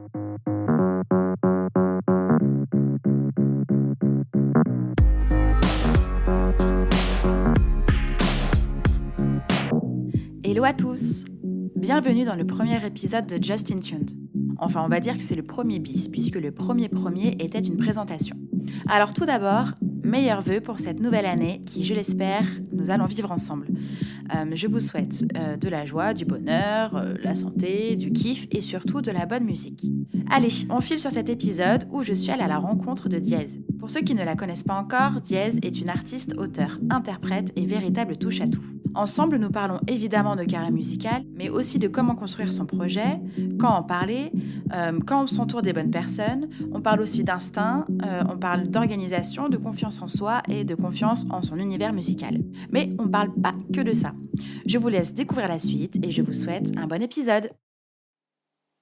Hello à tous! Bienvenue dans le premier épisode de Just In Tuned. Enfin, on va dire que c'est le premier bis, puisque le premier était une présentation. Alors tout d'abord, meilleurs vœux pour cette nouvelle année qui, je l'espère, nous allons vivre ensemble. Je vous souhaite de la joie, du bonheur, la santé, du kiff et surtout de la bonne musique. Allez, on file sur cet épisode où je suis allée à la rencontre de Diez. Pour ceux qui ne la connaissent pas encore, Diez est une artiste, auteure, interprète et véritable touche-à-tout. Ensemble, nous parlons évidemment de carrière musicale, mais aussi de comment construire son projet, quand en parler, quand on s'entoure des bonnes personnes. On parle aussi d'instinct, on parle d'organisation, de confiance en soi et de confiance en son univers musical. Mais on ne parle pas que de ça. Je vous laisse découvrir la suite et je vous souhaite un bon épisode.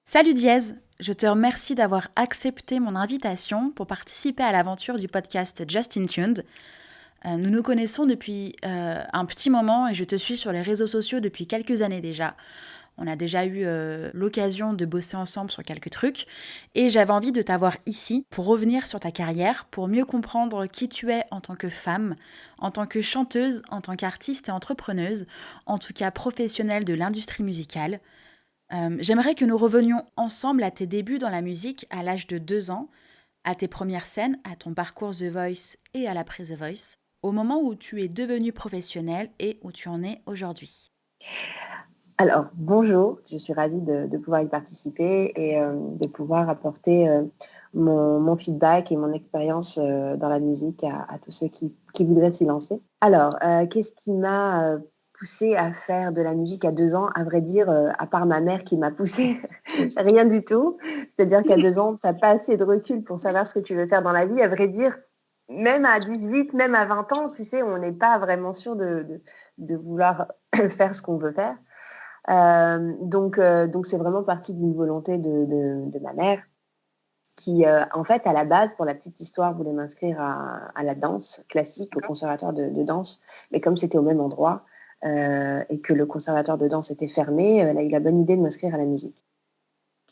Salut Diez, je te remercie d'avoir accepté mon invitation pour participer à l'aventure du podcast Just In Tuned. Nous nous connaissons depuis un petit moment et je te suis sur les réseaux sociaux depuis quelques années déjà. On a déjà eu l'occasion de bosser ensemble sur quelques trucs et j'avais envie de t'avoir ici pour revenir sur ta carrière, pour mieux comprendre qui tu es en tant que femme, en tant que chanteuse, en tant qu'artiste et entrepreneuse, en tout cas professionnelle de l'industrie musicale. J'aimerais que nous revenions ensemble à tes débuts dans la musique à l'âge de 2 ans, à tes premières scènes, à ton parcours The Voice et à l'après The Voice, au moment où tu es devenue professionnelle et où tu en es aujourd'hui. Alors, bonjour, je suis ravie de pouvoir y participer et de pouvoir apporter mon feedback et mon expérience dans la musique à tous ceux qui voudraient s'y lancer. Alors, qu'est-ce qui m'a poussée à faire de la musique à 2 ans? À vrai dire, à part ma mère qui m'a poussée, rien du tout. C'est-à-dire qu'à 2 ans, tu n'as pas assez de recul pour savoir ce que tu veux faire dans la vie. À vrai dire, même à 18, même à 20 ans, tu sais, on n'est pas vraiment sûr de vouloir faire ce qu'on veut faire. Donc c'est vraiment parti d'une volonté de ma mère qui, en fait, à la base, pour la petite histoire, voulait m'inscrire à la danse classique, au conservatoire de danse. Mais comme c'était au même endroit et que le conservatoire de danse était fermé, elle a eu la bonne idée de m'inscrire à la musique.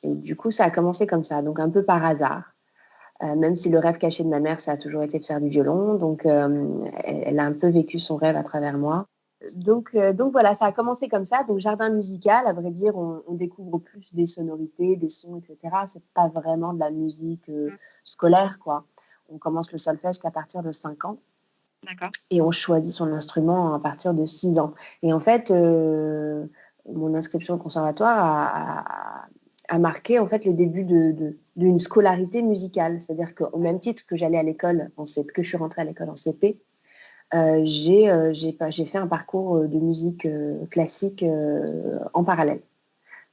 Et du coup, ça a commencé comme ça, donc un peu par hasard. Même si le rêve caché de ma mère, ça a toujours été de faire du violon. Donc, elle a un peu vécu son rêve à travers moi. Donc voilà, ça a commencé comme ça. Donc, jardin musical, à vrai dire, on découvre plus des sonorités, des sons, etc. C'est pas vraiment de la musique scolaire, quoi. On commence le solfège qu'à partir de 5 ans. D'accord. Et on choisit son instrument à partir de 6 ans. Et en fait, mon inscription au conservatoire a marqué en fait le début d'une scolarité musicale. C'est-à-dire qu'au même titre que j'allais à l'école en CP, que je suis rentrée à l'école en CP, j'ai fait un parcours de musique classique en parallèle.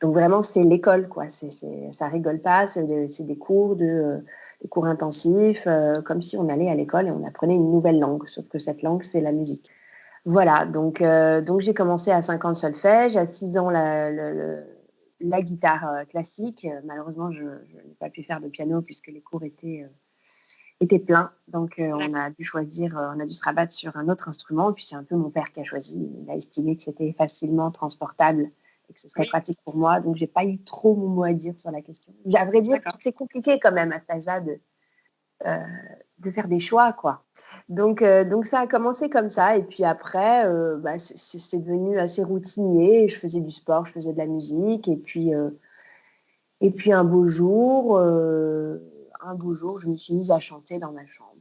Donc vraiment, c'est l'école, quoi. Ça rigole pas, c'est des cours des cours intensifs, comme si on allait à l'école et on apprenait une nouvelle langue, sauf que cette langue, c'est la musique. Voilà, donc j'ai commencé à 5 ans le solfège, à 6 ans la guitare classique. Malheureusement, je n'ai pas pu faire de piano puisque les cours étaient pleins. Donc on a dû se rabattre sur un autre instrument. Et puis c'est un peu mon père qui a choisi. Il a estimé que c'était facilement transportable et que ce serait pratique pour moi. Donc j'ai pas eu trop mon mot à dire sur la question. À vrai dire, c'est compliqué quand même à cet âge-là de faire des choix, quoi. Donc ça a commencé comme ça. Et puis après, c'est devenu assez routinier. Je faisais du sport, je faisais de la musique. Et puis un beau jour, je me suis mise à chanter dans ma chambre.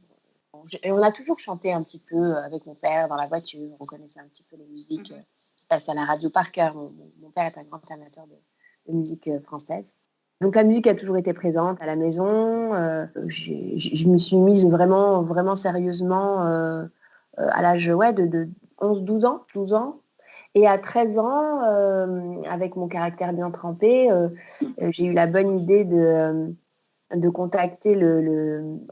Et on a toujours chanté un petit peu avec mon père dans la voiture. On connaissait un petit peu les musiques qui passent à la radio par cœur. Mon père est un grand amateur de musique française. Donc la musique a toujours été présente à la maison. Je me suis mise vraiment, vraiment sérieusement à l'âge de 11-12 ans. 12 ans. Et à 13 ans, avec mon caractère bien trempé, j'ai eu la bonne idée de contacter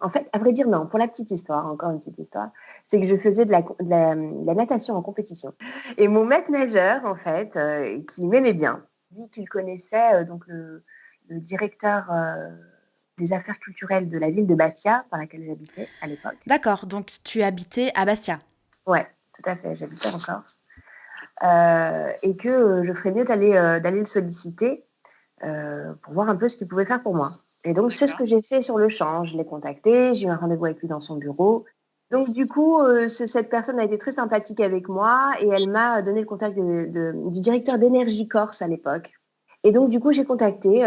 En fait, à vrai dire, non, pour la petite histoire, encore une petite histoire, c'est que je faisais de la natation en compétition. Et mon maître nageur, en fait, qui m'aimait bien, dit qu'il connaissait donc le directeur des affaires culturelles de la ville de Bastia, dans laquelle j'habitais à l'époque. D'accord, donc tu habitais à Bastia. Ouais, tout à fait, j'habitais en Corse. Et que je ferais mieux d'aller le solliciter pour voir un peu ce qu'il pouvait faire pour moi. Et donc, c'est ce D'accord. que j'ai fait sur le champ. Je l'ai contacté, j'ai eu un rendez-vous avec lui dans son bureau. Donc, du coup, cette personne a été très sympathique avec moi et elle m'a donné le contact du directeur d'Énergie Corse à l'époque. Et donc, du coup, j'ai contacté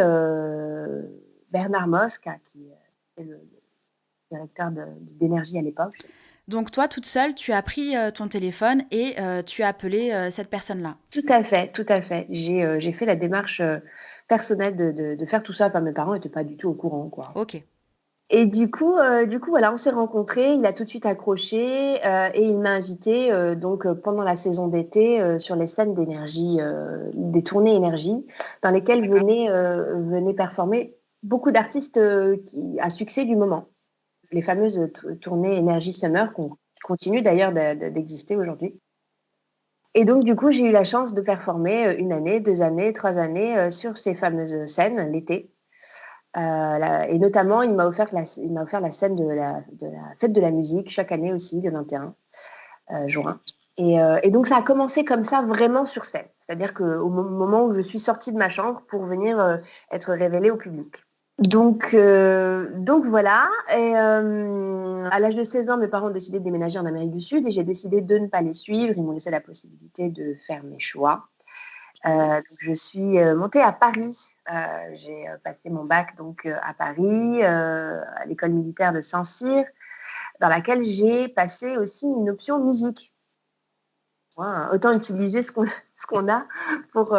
Bernard Mosca, qui est le directeur d'énergie à l'époque. Donc toi, toute seule, tu as pris ton téléphone et tu as appelé cette personne-là. Tout à fait, tout à fait. J'ai fait la démarche personnelle de faire tout ça. Enfin, mes parents n'étaient pas du tout au courant, quoi. Ok. Et du coup, voilà, on s'est rencontrés. Il a tout de suite accroché et il m'a invité donc pendant la saison d'été sur les scènes d'énergie, des tournées énergie, dans lesquelles D'accord. venaient performer beaucoup d'artistes à succès du moment. Les fameuses tournées Énergie Summer qui continuent d'ailleurs d'exister aujourd'hui. Et donc, du coup, j'ai eu la chance de performer 1 année, 2 années, 3 années sur ces fameuses scènes l'été. Et notamment, il m'a offert la scène de la fête de la musique chaque année aussi, le 21 juin. Et donc, ça a commencé comme ça, vraiment sur scène. C'est-à-dire qu'au moment où je suis sortie de ma chambre pour venir être révélée au public. Donc voilà. Et à l'âge de 16 ans, mes parents ont décidé de déménager en Amérique du Sud et j'ai décidé de ne pas les suivre. Ils m'ont laissé la possibilité de faire mes choix. Donc je suis montée à Paris. J'ai passé mon bac donc à Paris, à l'école militaire de Saint-Cyr, dans laquelle j'ai passé aussi une option musique. Ouais, autant utiliser ce qu'on a pour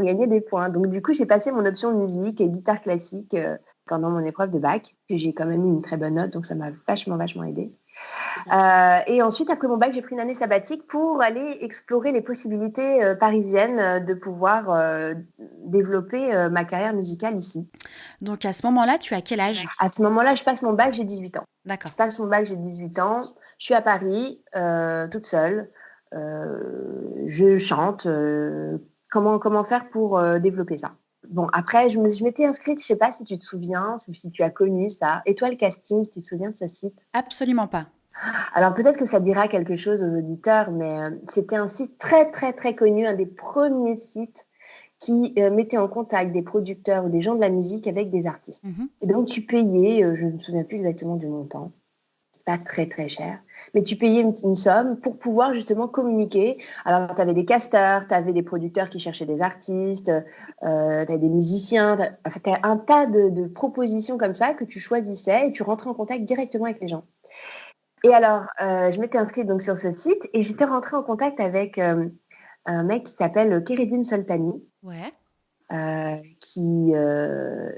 gagner des points. Donc, du coup, j'ai passé mon option musique et guitare classique pendant mon épreuve de bac. J'ai quand même eu une très bonne note, donc ça m'a vachement, vachement aidée. Et ensuite, après mon bac, j'ai pris une année sabbatique pour aller explorer les possibilités parisiennes de pouvoir développer ma carrière musicale ici. Donc à ce moment-là, tu as quel âge? À ce moment-là, je passe mon bac, j'ai 18 ans. Je D'accord. passe mon bac, j'ai 18 ans. Je suis à Paris, toute seule. Je chante. Comment faire pour développer ça? Bon, après, je m'étais inscrite, je sais pas si tu te souviens, si tu as connu ça. Étoile Casting, tu te souviens de ce site? Absolument pas. Alors peut-être que ça dira quelque chose aux auditeurs, mais c'était un site très, très, très connu, un des premiers sites qui mettait en contact des producteurs ou des gens de la musique avec des artistes. Mhm. Et donc tu payais, je ne me souviens plus exactement du montant, c'est pas très très cher, mais tu payais une somme pour pouvoir justement communiquer. Alors tu avais des casteurs, tu avais des producteurs qui cherchaient des artistes, tu avais des musiciens, t'as un tas de propositions comme ça que tu choisissais et tu rentrais en contact directement avec les gens. Et alors, je m'étais inscrite donc sur ce site et j'étais rentrée en contact avec un mec qui s'appelle Kéredine Soltani, Ouais. euh, qui, euh,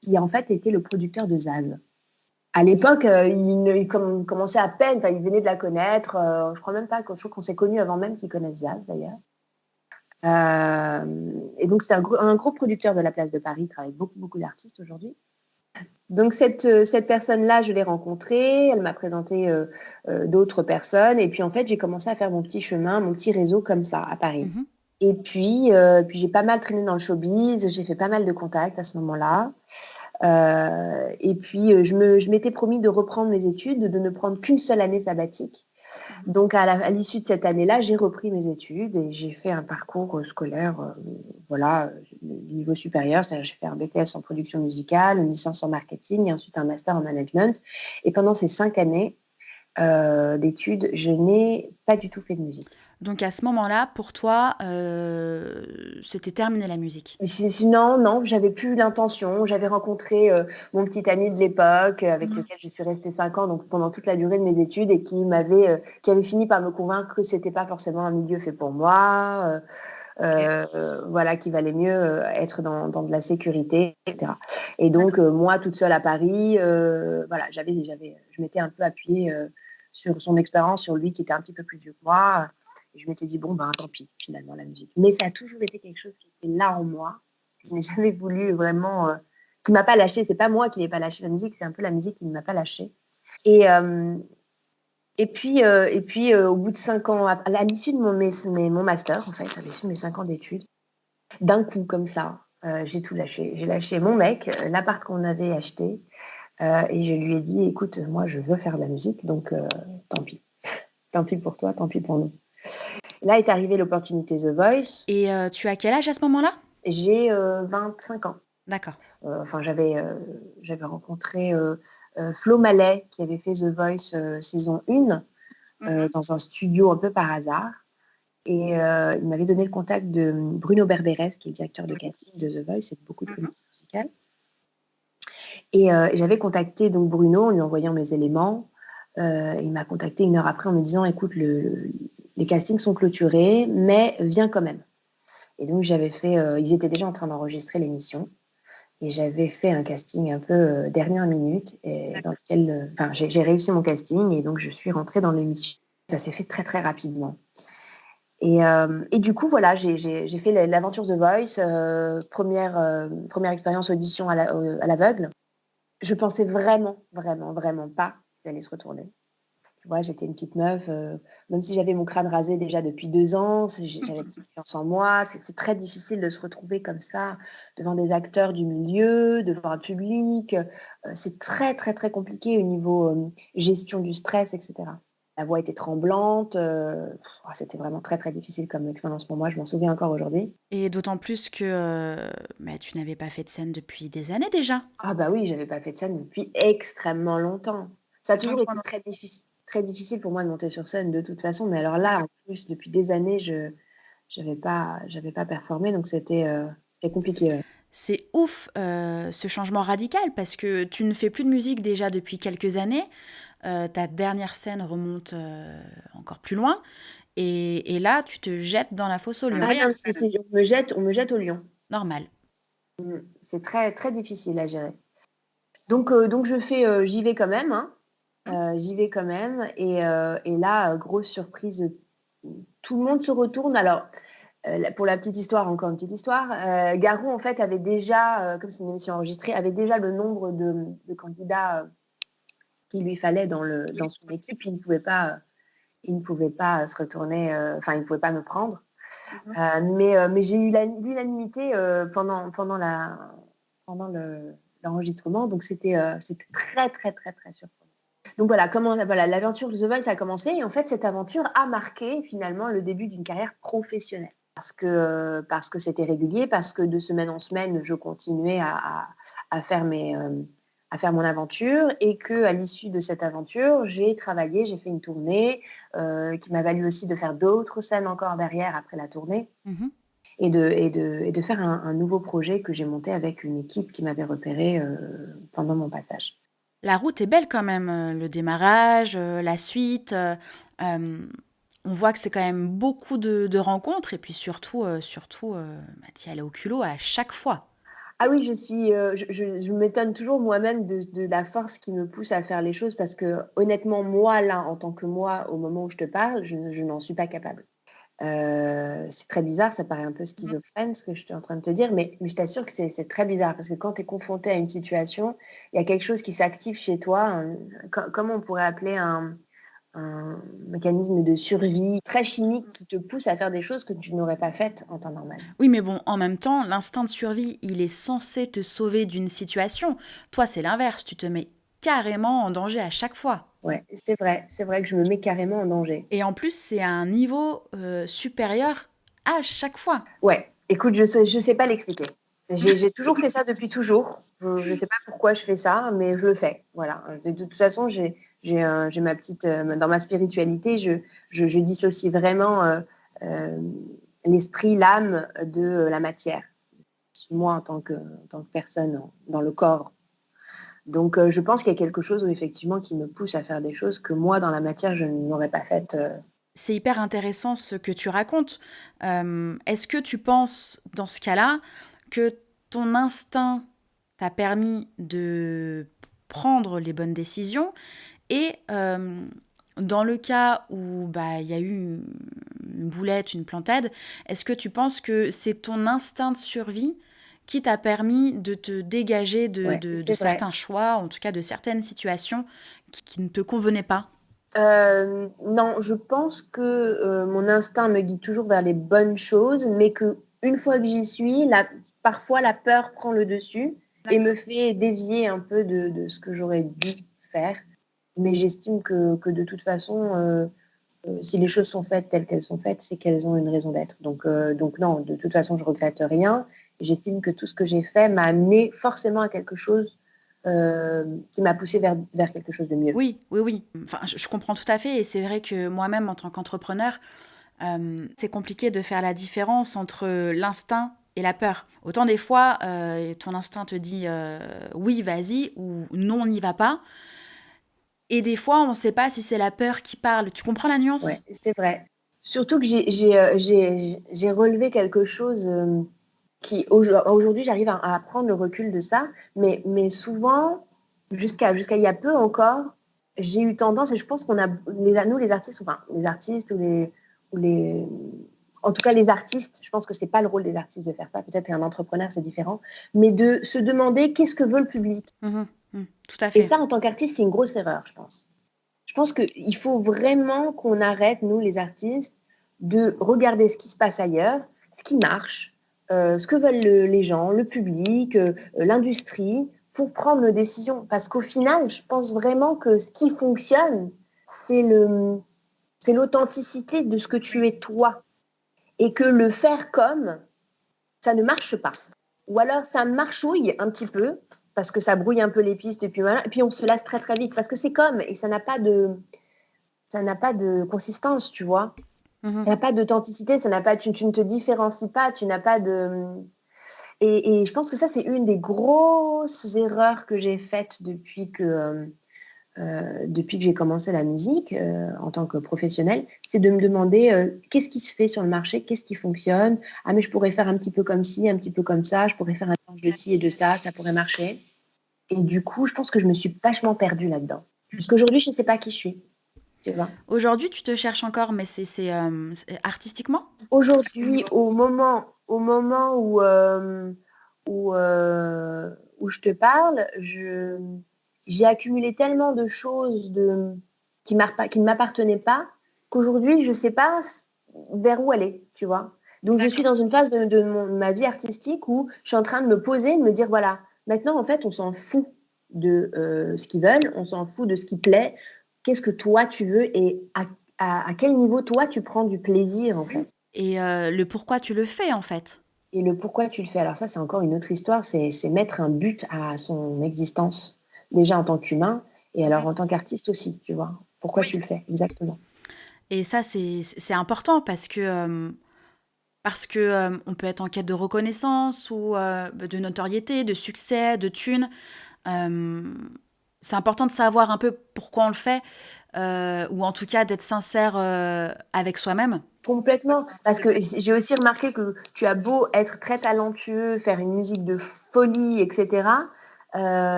qui en fait était le producteur de Zaz. À l'époque, il commençait à peine, il venait de la connaître. Je crois même pas, je crois qu'on s'est connus avant même qu'il connaisse Zaz d'ailleurs. Et donc c'est un gros producteur de la place de Paris, il travaille avec beaucoup, beaucoup d'artistes aujourd'hui. Donc cette personne-là, je l'ai rencontrée, elle m'a présenté d'autres personnes, et puis en fait j'ai commencé à faire mon petit chemin, mon petit réseau comme ça à Paris. Mhm. Et puis j'ai pas mal traîné dans le showbiz, j'ai fait pas mal de contacts à ce moment-là. Et puis je m'étais promis de reprendre mes études, de ne prendre qu'une seule année sabbatique. Donc à l'issue de cette année-là, j'ai repris mes études et j'ai fait un parcours scolaire, voilà, du niveau supérieur. C'est-à-dire j'ai fait un BTS en production musicale, une licence en marketing et ensuite un master en management. Et pendant ces 5 années d'études, je n'ai pas du tout fait de musique. Donc à ce moment-là, pour toi, c'était terminé la musique. Non, non, j'avais plus l'intention. J'avais rencontré mon petit ami de l'époque avec lequel je suis restée 5 ans, donc pendant toute la durée de mes études, et qui avait fini par me convaincre que c'était pas forcément un milieu fait pour moi, Ok. voilà, qu'il valait mieux être dans de la sécurité, etc. Et donc moi, toute seule à Paris, voilà, je m'étais un peu appuyée sur son expérience, sur lui qui était un petit peu plus vieux que moi. Et je m'étais dit, bon, ben tant pis, finalement, la musique. Mais ça a toujours été quelque chose qui était là en moi. Je n'ai jamais voulu vraiment. Qui ne m'a pas lâché. C'est pas moi qui n'ai pas lâché la musique, c'est un peu la musique qui ne m'a pas lâché. Et, et puis au bout de 5 ans, à l'issue de mon master, en fait, à l'issue de mes 5 ans d'études, d'un coup, comme ça, j'ai tout lâché. J'ai lâché mon mec, l'appart qu'on avait acheté, et je lui ai dit, écoute, moi, je veux faire de la musique, donc tant pis. Tant pis pour toi, tant pis pour nous. Là est arrivée l'opportunité The Voice. Et tu as quel âge à ce moment-là? J'ai 25 ans. D'accord. Enfin, j'avais rencontré Flo Mallet qui avait fait The Voice saison 1 Mmh. dans un studio un peu par hasard. Et il m'avait donné le contact de Bruno Berberes, qui est directeur de casting de The Voice et de beaucoup de Mmh. comédies musicales. Et j'avais contacté donc Bruno en lui envoyant mes éléments. Il m'a contacté 1 heure après en me disant: «Écoute, les castings sont clôturés, mais viens quand même». Et donc j'avais fait, ils étaient déjà en train d'enregistrer l'émission et j'avais fait un casting un peu, dernière minute et dans lequel, enfin j'ai réussi mon casting et donc je suis rentrée dans l'émission. Ça s'est fait très, très rapidement. Et du coup, voilà, j'ai fait l'aventure The Voice, 1re expérience audition à l'aveugle. Je pensais vraiment, vraiment, vraiment pas qu'ils allaient se retourner. Tu vois, j'étais une petite meuf, même si j'avais mon crâne rasé déjà depuis 2 ans, j'avais pas confiance en moi. C'est très difficile de se retrouver comme ça devant des acteurs du milieu, devant un public. C'est très, très, très compliqué au niveau, gestion du stress et cetera. La voix était tremblante, c'était vraiment très, très difficile comme expérience pour moi, je m'en souviens encore aujourd'hui. Et d'autant plus que, bah, tu n'avais pas fait de scène depuis des années déjà? Ah bah oui, j'avais pas fait de scène depuis extrêmement longtemps. Ça a toujours été Longtemps. très difficile pour moi de monter sur scène de toute façon, mais alors là, en plus, depuis des années, j'avais pas performé, donc c'était compliqué, ouais. C'est ouf, ce changement radical parce que tu ne fais plus de musique déjà depuis quelques années. Ta dernière scène remonte, encore plus loin et là, tu te jettes dans la fosse aux lions. Ah non, si, on me jette au lion. Normal. C'est très, très difficile à gérer. Donc je fais, j'y vais quand même, hein, j'y vais quand même et là, grosse surprise, tout le monde se retourne. Alors, pour la petite histoire, encore une petite histoire, Garou en fait avait déjà, comme c'est une émission enregistrée, avait déjà le nombre de candidats, qu'il lui fallait dans son équipe. Il ne pouvait pas se retourner, enfin il ne pouvait pas me prendre. Mmh. Mais j'ai eu l'unanimité, pendant l'enregistrement, donc c'était très, très, très, très surprenant. Donc voilà, l'aventure de The Voice a commencé et en fait, cette aventure a marqué finalement le début d'une carrière professionnelle. Parce que c'était régulier, parce que de semaine en semaine, je continuais à faire à faire mon aventure et qu'à l'issue de cette aventure, j'ai travaillé, j'ai fait une tournée, qui m'a valu aussi de faire d'autres scènes encore derrière après la tournée Mmh. et de faire un nouveau projet que j'ai monté avec une équipe qui m'avait repérée, pendant mon passage. La route est belle quand même, le démarrage, la suite, hem, on voit que c'est quand même beaucoup de rencontres et puis surtout, bah, tu y allais au culot à chaque fois. Ah oui, je m'étonne toujours moi-même de la force qui me pousse à faire les choses parce que honnêtement, moi, là, en tant que moi, au moment où je te parle, je n'en suis pas capable. C'est très bizarre, ça paraît un peu Mmh. schizophrène ce que je suis en train de te dire, mais je t'assure que c'est très bizarre parce que quand tu es confronté à une situation, il y a quelque chose qui s'active chez toi, comment on pourrait appeler un mécanisme de survie très chimique qui te pousse à faire des choses que tu n'aurais pas faites en temps normal. Oui, mais bon, en même temps, l'instinct de survie, il est censé te sauver d'une situation. Toi, c'est l'inverse, tu te mets carrément en danger à chaque fois. Ouais, c'est vrai que je me mets carrément en danger. Et en plus, c'est à un niveau, supérieur à chaque fois. Ouais, écoute, je sais pas l'expliquer. J'ai toujours fait ça depuis toujours. Je sais pas pourquoi je fais ça, mais je le fais. Voilà. De toute façon, j'ai ma petite, dans ma spiritualité, je dissocie vraiment, l'esprit, l'âme de, la matière. Moi en tant que personne dans le corps. Donc je pense qu'il y a quelque chose, effectivement, qui me pousse à faire des choses que moi, dans la matière, je n'aurais pas faites, C'est hyper intéressant ce que tu racontes. Est-ce que tu penses, dans ce cas-là, que ton instinct t'a permis de prendre les bonnes décisions et dans le cas où, bah, il y a eu une boulette, une plantade, est-ce que tu penses que c'est ton instinct de survie qui t'a permis de te dégager de ouais, de de c'est vrai. certains choix, en tout cas de certaines situations qui ne te convenaient pas? Non, je pense que, mon instinct me guide toujours vers les bonnes choses, mais qu'une fois que j'y suis, parfois la peur prend le dessus et me fait dévier un peu de ce que j'aurais dû faire. Mais j'estime que de toute façon, si les choses sont faites telles qu'elles sont faites, c'est qu'elles ont une raison d'être. Donc non, de toute façon, je regrette rien J'estime que tout ce que j'ai fait m'a amené forcément à quelque chose qui m'a poussé vers quelque chose de mieux. Oui, oui, oui. Enfin, je comprends tout à fait et c'est vrai que moi-même, en tant qu'entrepreneur, c'est compliqué de faire la différence entre l'instinct et la peur. Autant des fois, ton instinct te dit oui, vas-y ou non, on n'y va pas. Et des fois, on ne sait pas si c'est la peur qui parle. Tu comprends la Ouais, nuance? c'est vrai. Surtout que j'ai relevé quelque chose qui aujourd'hui j'arrive à prendre le recul de ça, mais souvent, jusqu'à il y a peu encore, j'ai eu tendance, et je pense nous les artistes, enfin les artistes ou les, en tout cas les artistes, je pense que c'est pas le rôle des artistes de faire ça, peut-être qu'un entrepreneur c'est différent, mais de se demander qu'est-ce que veut le public. Tout à Et fait. ça, en tant qu'artiste, c'est une grosse erreur, je pense. Je pense qu'il faut vraiment qu'on arrête, nous les artistes, de regarder ce qui se passe ailleurs, ce qui marche, ce que veulent les gens, le public, l'industrie, pour prendre nos décisions. Parce qu'au final, je pense vraiment que ce qui fonctionne, c'est c'est l'authenticité de ce que tu es toi. Et que le faire comme, ça ne marche pas. Ou alors ça marchouille un petit peu, parce que ça brouille un peu les pistes, et puis voilà, et puis on se lasse très très vite, parce que c'est comme, et ça n'a pas de consistance, tu vois. Mhm. Ça n'a pas d'authenticité, tu ne te différencies pas, tu n'as pas de... Et je pense que ça, c'est une des grosses erreurs que j'ai faites depuis que j'ai commencé la musique en tant que professionnelle, c'est de me demander qu'est-ce qui se fait sur le marché, qu'est-ce qui fonctionne. Ah, mais je pourrais faire un petit peu comme ci, un petit peu comme ça, je pourrais faire un mélange de ci et de ça pourrait marcher. Et du coup, je pense que je me suis vachement perdue là-dedans. Parce qu'aujourd'hui, je ne sais pas qui je suis, tu vois. Aujourd'hui, tu te cherches encore, mais c'est artistiquement? Aujourd'hui, au moment où, où je te parle, j'ai accumulé tellement de choses qui ne m'appartenaient pas qu'aujourd'hui, je ne sais pas vers où aller, tu vois. Donc, je suis dans une phase de ma vie artistique où je suis en train de me poser, de me dire, voilà, maintenant, en fait, on s'en fout de ce qu'ils veulent, on s'en fout de ce qui plaît. Qu'est-ce que toi, tu veux et à quel niveau, toi, tu prends du plaisir, en fait. Et le pourquoi tu le fais, en fait. Et le pourquoi tu le fais, alors ça, c'est encore une autre histoire, c'est mettre un but à son existence, déjà en tant qu'humain, et alors en tant qu'artiste aussi, tu vois. Pourquoi tu le fais, exactement. Et ça, c'est important parce que on peut être en quête de reconnaissance ou de notoriété, de succès, de thunes. Euh, c'est important de savoir un peu pourquoi on le fait, ou en tout cas d'être sincère avec soi-même. Complètement, parce que j'ai aussi remarqué que tu as beau être très talentueux, faire une musique de folie, etc.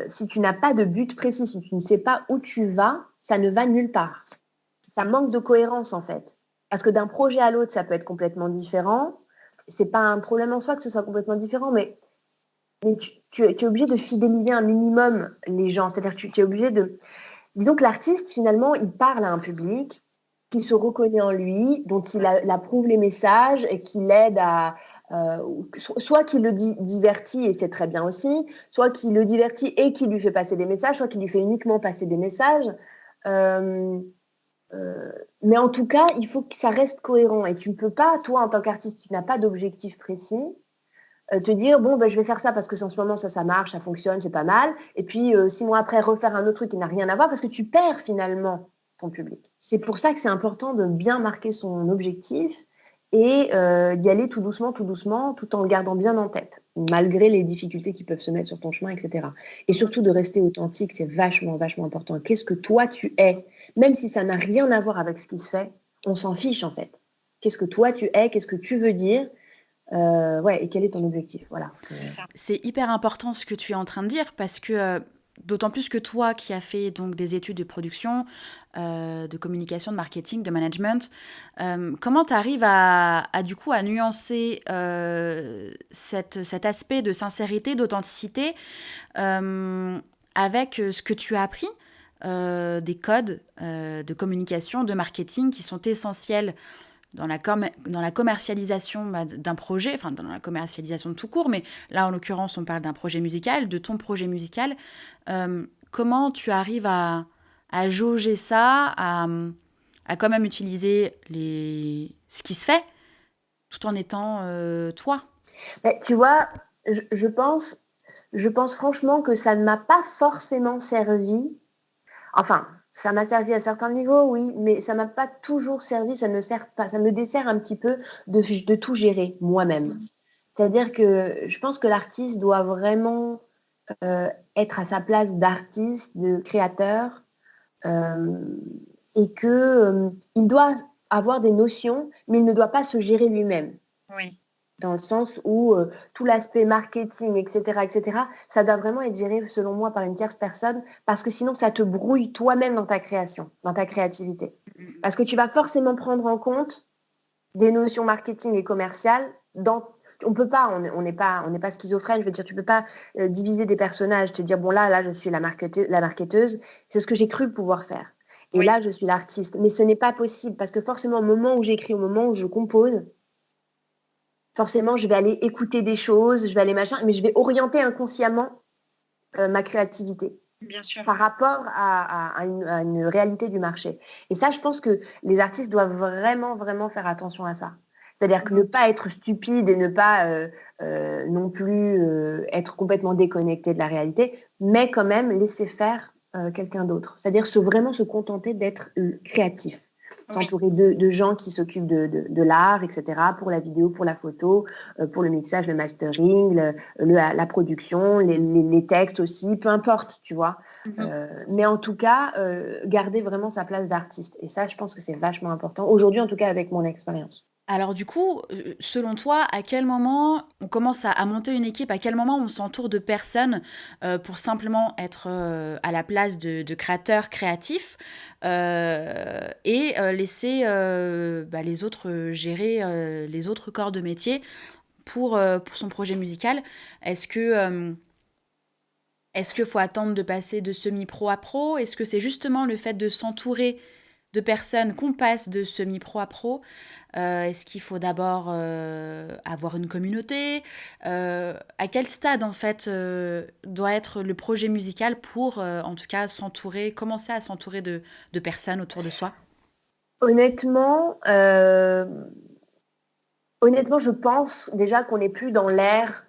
Si tu n'as pas de but précis, si tu ne sais pas où tu vas, ça ne va nulle part. Ça manque de cohérence en fait. Parce que d'un projet à l'autre, ça peut être complètement différent. C'est pas un problème en soi que ce soit complètement différent, mais tu es obligé de fidéliser un minimum les gens. C'est-à-dire que tu es obligé de... Disons que l'artiste, finalement, il parle à un public qui se reconnaît en lui, dont il approuve les messages et qui l'aide à... soit qu'il le divertit, et c'est très bien aussi, soit qu'il le divertit et qu'il lui fait passer des messages, soit qu'il lui fait uniquement passer des messages. Euh, mais en tout cas, il faut que ça reste cohérent. Et tu ne peux pas, toi, en tant qu'artiste, tu n'as pas d'objectif précis, te dire, bon, ben, je vais faire ça parce que en ce moment, ça marche, ça fonctionne, c'est pas mal. Et puis, 6 mois après, refaire un autre truc qui n'a rien à voir parce que tu perds finalement ton public. C'est pour ça que c'est important de bien marquer son objectif et d'y aller tout doucement, tout en le gardant bien en tête, malgré les difficultés qui peuvent se mettre sur ton chemin, etc. Et surtout de rester authentique, c'est vachement, vachement important. Qu'est-ce que toi, tu es? Même si ça n'a rien à voir avec ce qui se fait, on s'en fiche en fait. Qu'est-ce que toi, tu es? Qu'est-ce que tu veux dire? Ouais, et quel est ton objectif? Voilà. C'est hyper important ce que tu es en train de dire parce que d'autant plus que toi qui as fait donc des études de production, de communication, de marketing, de management, comment tu arrives du coup à nuancer cet aspect de sincérité, d'authenticité avec ce que tu as appris, des codes de communication, de marketing qui sont essentiels dans la commercialisation d'un projet, enfin dans la commercialisation de tout court, mais là en l'occurrence on parle d'un projet musical, de ton projet musical. Comment tu arrives à jauger ça, à quand même utiliser ce qui se fait, tout en étant toi? Mais tu vois, je pense franchement que ça ne m'a pas forcément servi. Enfin, ça m'a servi à certains niveaux, oui, mais ça m'a pas toujours servi, ça ne sert pas, ça me dessert un petit peu de tout gérer moi-même. C'est-à-dire que je pense que l'artiste doit vraiment être à sa place d'artiste, de créateur, euh, et que il doit avoir des notions, mais il ne doit pas se gérer lui-même. Oui. Dans le sens où tout l'aspect marketing, etc., ça doit vraiment être géré, selon moi, par une tierce personne, parce que sinon, ça te brouille toi-même dans ta création, dans ta créativité. Mm. Parce que tu vas forcément prendre en compte des notions marketing et commerciales dans. On peut pas, on n'est pas schizophrène. Je veux dire, tu peux pas diviser des personnages, te dire bon là, je suis la marketeuse. C'est ce que j'ai cru pouvoir faire. Et Oui. là, je suis l'artiste. Mais ce n'est pas possible parce que forcément, au moment où j'écris, au moment où je compose, forcément, je vais aller écouter des choses, je vais aller machin, mais je vais orienter inconsciemment ma créativité Bien sûr. par rapport à une réalité du marché. Et ça, je pense que les artistes doivent vraiment, vraiment faire attention à ça. C'est-à-dire que ne pas être stupide et ne pas non plus être complètement déconnecté de la réalité, mais quand même laisser faire quelqu'un d'autre. C'est-à-dire vraiment se contenter d'être créatif. Oui. S'entourer de gens qui s'occupent de l'art, etc., pour la vidéo, pour la photo, pour le mixage, le mastering, la production, les textes aussi, peu importe, tu vois. Mhm. Mais en tout cas, garder vraiment sa place d'artiste. Et ça, je pense que c'est vachement important. Aujourd'hui, en tout cas, avec mon expérience. Alors du coup, selon toi, à quel moment on commence à monter une équipe? À quel moment on s'entoure de personnes pour simplement être à la place de créateurs créatifs et laisser les autres gérer les autres corps de métier pour son projet musical? Est-ce que est-ce qu'il faut attendre de passer de semi-pro à pro? Est-ce que c'est justement le fait de s'entourer de personnes qu'on passe de semi-pro à pro? Est-ce qu'il faut d'abord avoir une communauté? À quel stade, en fait, doit être le projet musical pour, en tout cas, commencer à s'entourer de personnes autour de soi? Honnêtement, je pense déjà qu'on n'est plus dans l'ère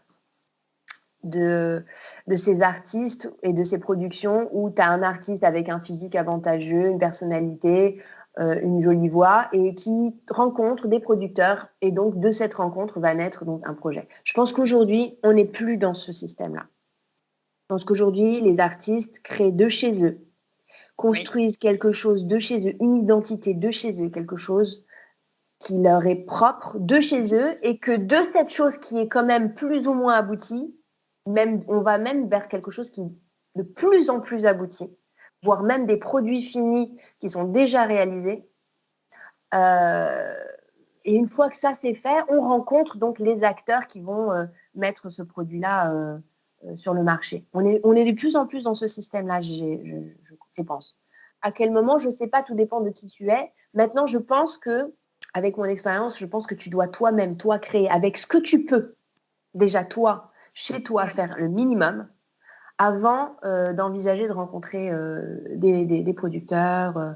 de, de ces artistes et de ces productions où tu as un artiste avec un physique avantageux, une personnalité, une jolie voix et qui rencontre des producteurs et donc de cette rencontre va naître donc un projet. Je pense qu'aujourd'hui, on n'est plus dans ce système-là. Je pense qu'aujourd'hui, les artistes créent de chez eux, Oui. construisent quelque chose de chez eux, une identité de chez eux, quelque chose qui leur est propre de chez eux et que de cette chose qui est quand même plus ou moins aboutie, même, on va même vers quelque chose qui est de plus en plus abouti, voire même des produits finis qui sont déjà réalisés. Euh, et une fois que ça c'est fait, on rencontre donc les acteurs qui vont mettre ce produit-là sur le marché. On est de plus en plus dans ce système-là, je pense. À quel moment, je ne sais pas, tout dépend de qui tu es. Maintenant, je pense que, avec mon expérience, je pense que tu dois toi-même, toi, créer avec ce que tu peux, déjà toi, chez toi, faire le minimum avant d'envisager de rencontrer des producteurs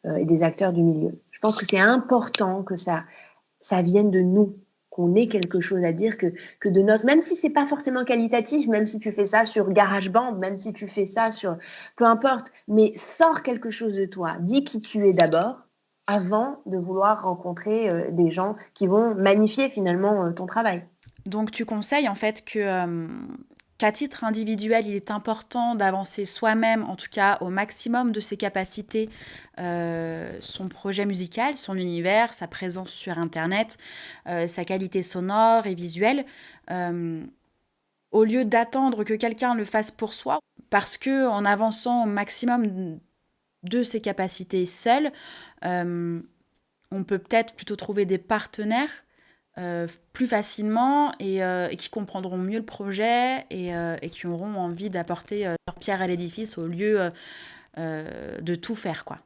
et des acteurs du milieu. Je pense que c'est important que ça vienne de nous, qu'on ait quelque chose à dire, que de notre, même si c'est pas forcément qualitatif, même si tu fais ça sur GarageBand, même si tu fais ça sur, peu importe, mais sors quelque chose de toi, dis qui tu es d'abord, avant de vouloir rencontrer des gens qui vont magnifier finalement ton travail. Donc tu conseilles en fait qu'à titre individuel, il est important d'avancer soi-même, en tout cas au maximum de ses capacités, son projet musical, son univers, sa présence sur Internet, sa qualité sonore et visuelle, au lieu d'attendre que quelqu'un le fasse pour soi, parce que en avançant au maximum de ses capacités seul, on peut peut-être plutôt trouver des partenaires plus facilement et qui comprendront mieux le projet et qui auront envie d'apporter leur pierre à l'édifice au lieu de tout faire, quoi.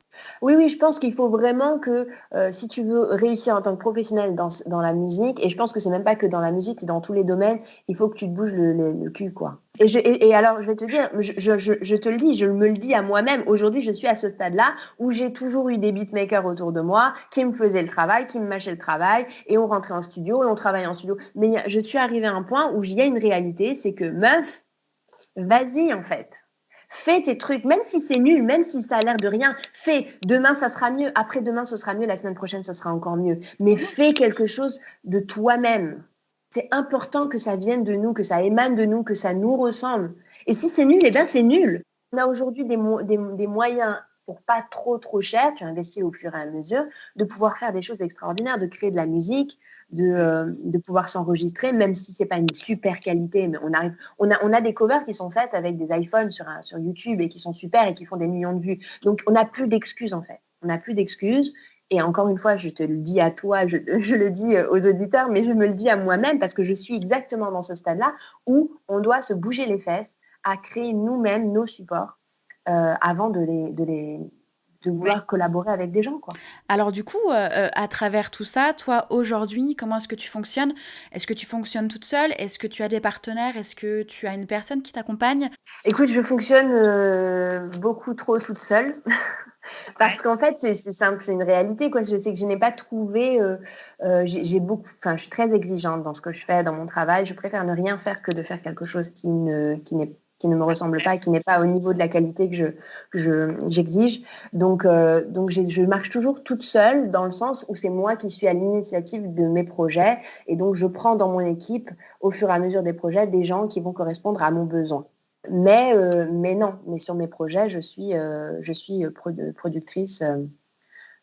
Oui, oui, je pense qu'il faut vraiment que, si tu veux réussir en tant que professionnel dans la musique et je pense que c'est même pas que dans la musique, c'est dans tous les domaines, il faut que tu te bouges le cul, quoi. Et alors je vais te dire, je te le dis, je me le dis à moi-même, aujourd'hui, je suis à ce stade-là où j'ai toujours eu des beatmakers autour de moi qui me faisaient le travail, qui me mâchaient le travail et on rentrait en studio et on travaillait en studio. Mais je suis arrivée à un point où il y a une réalité, c'est que meuf, vas-y, en fait. Fais tes trucs, même si c'est nul, même si ça a l'air de rien, fais. Demain, ça sera mieux. Après-demain, ce sera mieux. La semaine prochaine, ce sera encore mieux. Mais fais quelque chose de toi-même. C'est important que ça vienne de nous, que ça émane de nous, que ça nous ressemble. Et si c'est nul, eh bien, c'est nul. On a aujourd'hui des moyens pour pas trop cher, tu investis au fur et à mesure, de pouvoir faire des choses extraordinaires, de créer de la musique, de pouvoir s'enregistrer, même si c'est pas une super qualité, mais on a des covers qui sont faites avec des iPhones sur YouTube et qui sont super et qui font des millions de vues. Donc, on n'a plus d'excuses, en fait. On n'a plus d'excuses. Et encore une fois, je te le dis à toi, je le dis aux auditeurs, mais je me le dis à moi-même parce que je suis exactement dans ce stade-là où on doit se bouger les fesses à créer nous-mêmes nos supports avant de vouloir collaborer avec des gens, quoi. Alors du coup, à travers tout ça, toi, aujourd'hui, comment est-ce que tu fonctionnes? Est-ce que tu fonctionnes toute seule? Est-ce que tu as des partenaires? Est-ce que tu as une personne qui t'accompagne? Écoute, je fonctionne beaucoup trop toute seule parce qu'en fait, c'est simple, c'est une réalité, quoi. Je sais que je n'ai pas trouvé, j'ai beaucoup, enfin, je suis très exigeante dans ce que je fais, dans mon travail. Je préfère ne rien faire que de faire quelque chose qui ne me ressemble pas et qui n'est pas au niveau de la qualité j'exige. Donc je marche toujours toute seule dans le sens où c'est moi qui suis à l'initiative de mes projets et donc je prends dans mon équipe, au fur et à mesure des projets, des gens qui vont correspondre à mon besoin. Mais non, mais sur mes projets, je suis productrice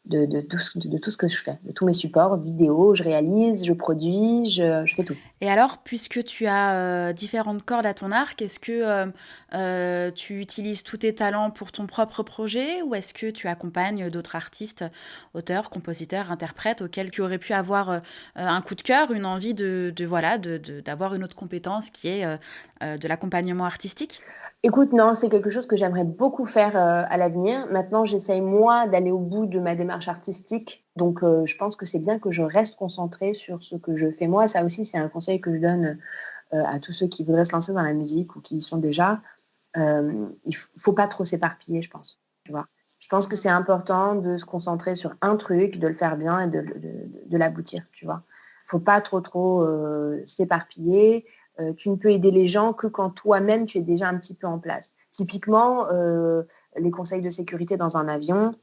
de tout ce que je fais, de tous mes supports vidéo, je réalise, je produis, je fais tout. Et alors, puisque tu as, différentes cordes à ton arc, est-ce que, tu utilises tous tes talents pour ton propre projet ou est-ce que tu accompagnes d'autres artistes, auteurs, compositeurs, interprètes auxquels tu aurais pu avoir, un coup de cœur, une envie de voilà, d'avoir une autre compétence qui est, de l'accompagnement artistique? Écoute, non, c'est quelque chose que j'aimerais beaucoup faire, à l'avenir. Maintenant, j'essaye moi d'aller au bout de ma démarche artistique, donc je pense que c'est bien que je reste concentrée sur ce que je fais moi. Ça aussi, c'est un conseil que je donne, à tous ceux qui voudraient se lancer dans la musique ou qui y sont déjà. Faut pas trop s'éparpiller, je pense, tu vois? Je pense que c'est important de se concentrer sur un truc, de le faire bien et de l'aboutir, tu vois? Faut pas trop, s'éparpiller. Tu ne peux aider les gens que quand toi-même tu es déjà un petit peu en place. Typiquement, les conseils de sécurité dans un avion,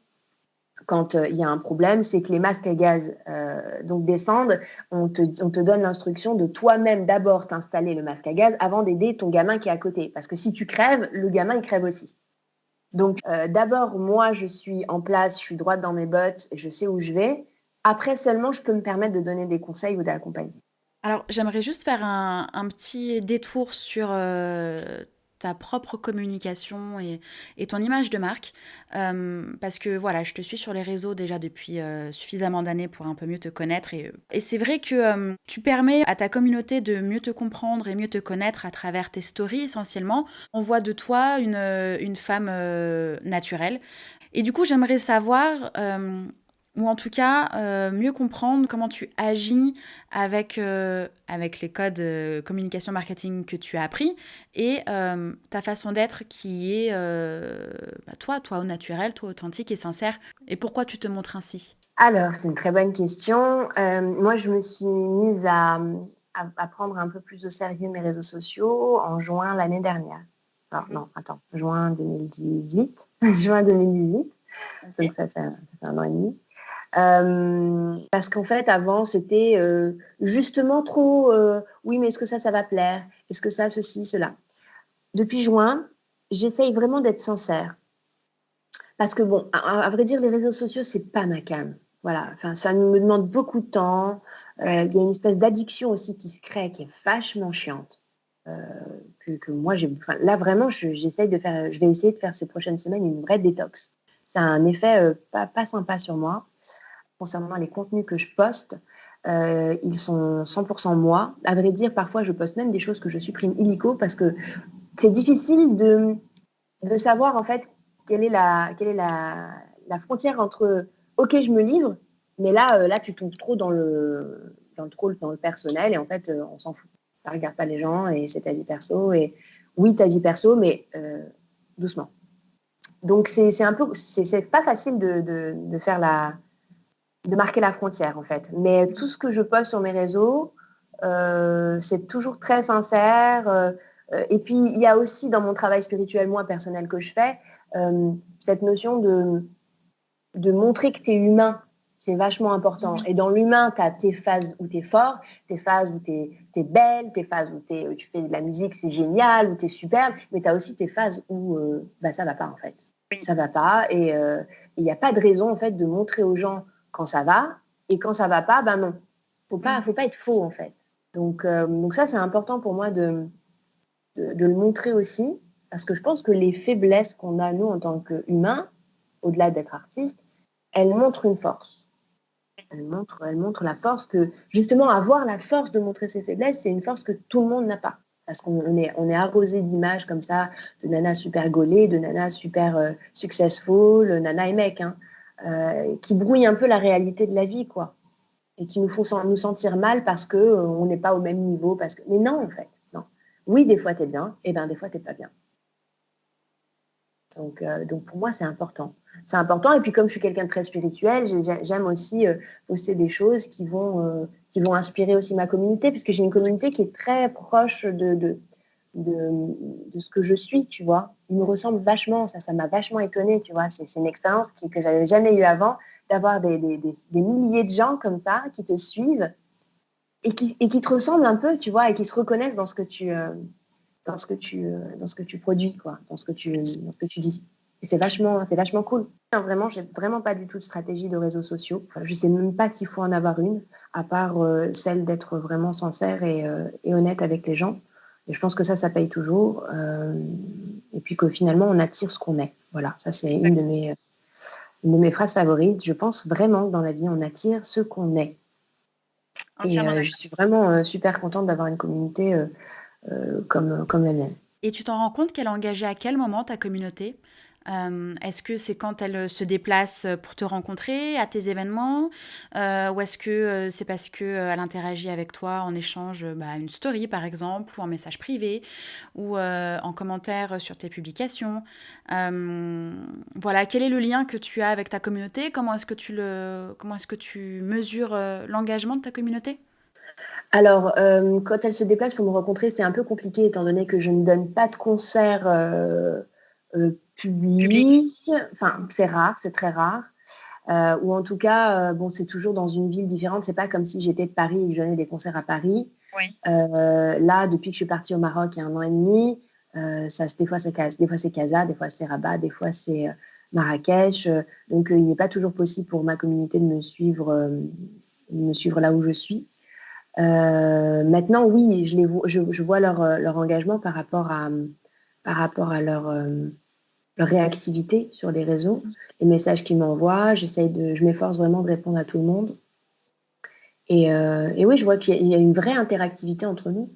quand il y a un problème, c'est que les masques à gaz donc descendent. On te donne l'instruction de toi-même d'abord t'installer le masque à gaz avant d'aider ton gamin qui est à côté. Parce que si tu crèves, le gamin il crève aussi. Donc d'abord, moi je suis en place, je suis droite dans mes bottes, je sais où je vais. Après seulement, je peux me permettre de donner des conseils ou d'accompagner. Alors, j'aimerais juste faire un petit détour sur, ta propre communication et ton image de marque. Parce que voilà, je te suis sur les réseaux déjà depuis, suffisamment d'années pour un peu mieux te connaître et c'est vrai que, tu permets à ta communauté de mieux te comprendre et mieux te connaître à travers tes stories essentiellement. On voit de toi une femme, naturelle et du coup, j'aimerais savoir, ou en tout cas, mieux comprendre comment tu agis avec les codes, communication marketing que tu as appris et ta façon d'être qui est, toi au naturel, toi authentique et sincère et pourquoi tu te montres ainsi? Alors, c'est une très bonne question. Moi, je me suis mise à prendre un peu plus au sérieux mes réseaux sociaux en juin l'année dernière. Alors non, attends, juin 2018. Juin 2018, OK. donc ça fait 1 an et demi. Parce qu'en fait, avant, c'était, justement trop, «Oui, mais est-ce que ça va plaire? Est-ce que ça, ceci, cela?» Depuis juin, j'essaye vraiment d'être sincère. Parce que bon, à vrai dire, les réseaux sociaux, c'est pas ma came. Voilà, enfin, ça me demande beaucoup de temps. Il y a une espèce d'addiction aussi qui se crée, qui est vachement chiante. Heu, que moi j'ai enfin, là vraiment je vais essayer de faire ces prochaines semaines une vraie détox. Ça a un effet, pas sympa sur moi. Concernant les contenus que je poste, ils sont 100 moi. À vrai dire, parfois, je poste même des choses que je supprime illico parce que c'est difficile de savoir en fait la frontière entre OK, je me livre, mais là tu tombes trop dans le personnel et en fait, on s'en fout. Ça regarde pas les gens et c'est ta vie perso et oui, ta vie perso, mais doucement. Donc c'est un peu c'est pas facile de faire de marquer la frontière en fait. Mais tout ce que je poste sur mes réseaux, c'est toujours très sincère. Et puis il y a aussi dans mon travail spirituel, moi personnel que je fais, cette notion de montrer que tu es humain. C'est vachement important. Et dans l'humain, tu as tes phases où tu es fort, tes phases où tu es belle, tes phases où tu fais de la musique, c'est génial, où tu es superbe, mais tu as aussi tes phases où ça va pas en fait. Ça va pas et il n'y a pas de raison en fait de montrer aux gens quand ça va et quand ça va pas, ben non. Faut pas être faux en fait. Donc ça c'est important pour moi de le montrer aussi parce que je pense que les faiblesses qu'on a nous en tant qu'humains, au-delà d'être artistes, elles montrent une force. Elles montrent la force que, justement, avoir la force de montrer ses faiblesses, c'est une force que tout le monde n'a pas. Parce qu'on est arrosé d'images comme ça, de nanas super gaulées, de nanas super successful, nanas et mecs, hein, qui brouillent un peu la réalité de la vie, quoi. Et qui nous font nous sentir mal parce qu'on n'est pas au même niveau. Mais non, en fait, non. Oui, des fois, t'es bien, et bien des fois, t'es pas bien. Donc pour moi, c'est important. C'est important. Et puis, comme je suis quelqu'un de très spirituel, j'aime aussi poster des choses qui vont inspirer aussi ma communauté, puisque j'ai une communauté qui est très proche de ce que je suis, tu vois. Ils me ressemblent vachement. Ça m'a vachement étonnée, tu vois. C'est une expérience que j'avais jamais eue avant, d'avoir des milliers de gens comme ça qui te suivent et qui te ressemblent un peu, tu vois, et qui se reconnaissent dans ce que tu produis, quoi, dans ce que tu dis. Et c'est vachement cool. Vraiment, j'ai vraiment pas du tout de stratégie de réseaux sociaux. Je sais même pas s'il faut en avoir une, à part celle d'être vraiment sincère et honnête avec les gens. Et je pense que ça paye toujours. Et puis que finalement, on attire ce qu'on est. Voilà, ça c'est une de mes phrases favorites. Je pense vraiment que dans la vie, on attire ce qu'on est. Et je suis vraiment super contente d'avoir une communauté comme la mienne. Et tu t'en rends compte qu'elle est engagée à quel moment, ta communauté? Est-ce que c'est quand elle se déplace pour te rencontrer à tes événements? Ou est-ce que c'est parce qu'elle interagit avec toi en échange, une story par exemple, ou un message privé, ou en commentaire sur tes publications? Voilà, quel est le lien que tu as avec ta communauté? Comment est-ce que tu mesures l'engagement de ta communauté? Alors, quand elle se déplace pour me rencontrer, c'est un peu compliqué étant donné que je ne donne pas de concert public. Enfin, c'est rare, c'est très rare. Ou en tout cas, bon, c'est toujours dans une ville différente. C'est pas comme si j'étais de Paris et que je donnais des concerts à Paris. Oui. Là, depuis que je suis partie au Maroc il y a 1 an et demi, des fois c'est Casa, des fois c'est Rabat, des fois c'est Marrakech. Donc, il n'est pas toujours possible pour ma communauté de me suivre là où je suis. Maintenant, oui, je vois leur engagement par rapport à leur réactivité sur les réseaux, les messages qu'ils m'envoient. Je m'efforce vraiment de répondre à tout le monde. Et oui, je vois qu'il y a une vraie interactivité entre nous.